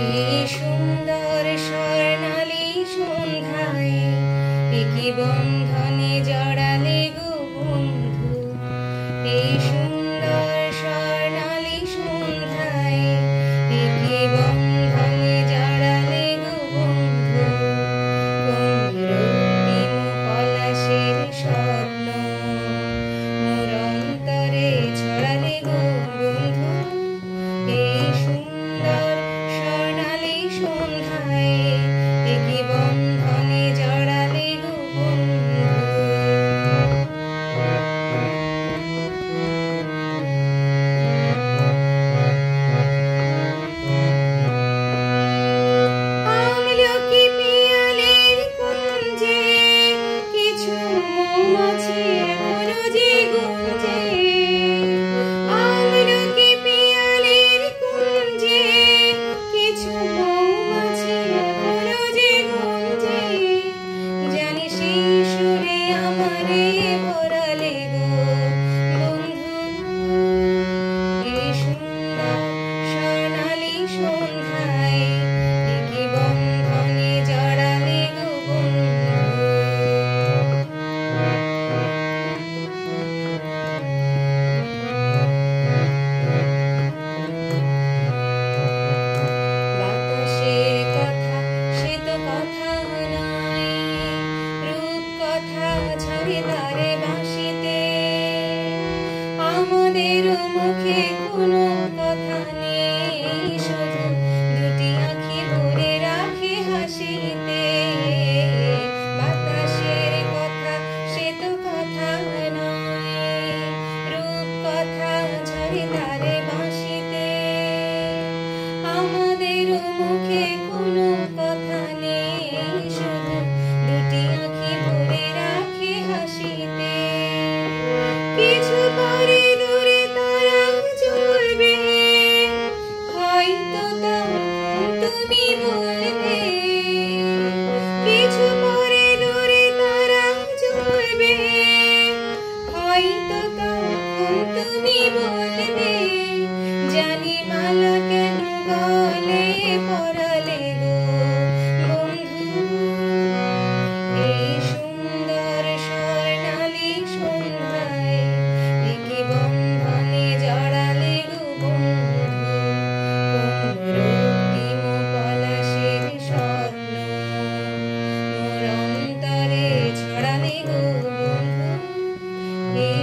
এই সুন্দর স্বর্ণালী সন্ধ্যায় কি বন্ধনে জড়ালে গো বন্ধু। এই সুন্দর স্বর্ণালী সন্ধ্যায় কি বন্ধনে জড়ালে গো বন্ধু। কোন রক্তিম পলাশের স্বপ্ন মোর অন্তরে ছড়ালে গো বন্ধু। এই সুন্দর স্বর্ণালী সন্ধ্যায় কি বন্ধনে জড়ালে গো বন্ধু। আমলকি পিয়ালের কুঞ্জে কিছু মৌমাছি এখনো যে গুঞ্জে। আমলকি পিয়ালের কুঞ্জে কিছু মৌমাছি এখনো যে গুঞ্জে। জানি সেই সুরে আমারে ভরালে গো বন্ধু। এই সুন্দর স্বর্ণালী সন্ধ্যায় কি বন্ধনে জড়ালে গো বন্ধু। বাতাসের কথা সে তো কথা নয়, রূপ কথা ঝরে তারে বাঁশিতে। আমাদের মুখে কোনো কথা নেই, শুধু দুটি আঁখি ভরে রাখে হাসিতে। বাতাসের কথা সে তো কথা নয়, রূপ কথা ঝরে তারে বাঁশিতে। আমাদের মুখে কোনো কথা নেই, শুধু দুটি আঁখি ভরে রাখে হাসিতে। কিছু পরে দূরে তারা জ্বলবে, হয়তো তখন তুমি বলবে। কিছু পরে দূরে তারা জ্বলবে, হয়তো তখন তুমি বলবে। জানি মালা কেন গলে পরালে গো বন্ধু। এই সুন্দর স্বর্ণালী সন্ধ্যায় কি বন্ধনে জড়ালে গো বন্ধু। কোন রক্তিম পলাশের স্বপ্ন মোর অন্তরে ছড়ালে গো বন্ধু। এই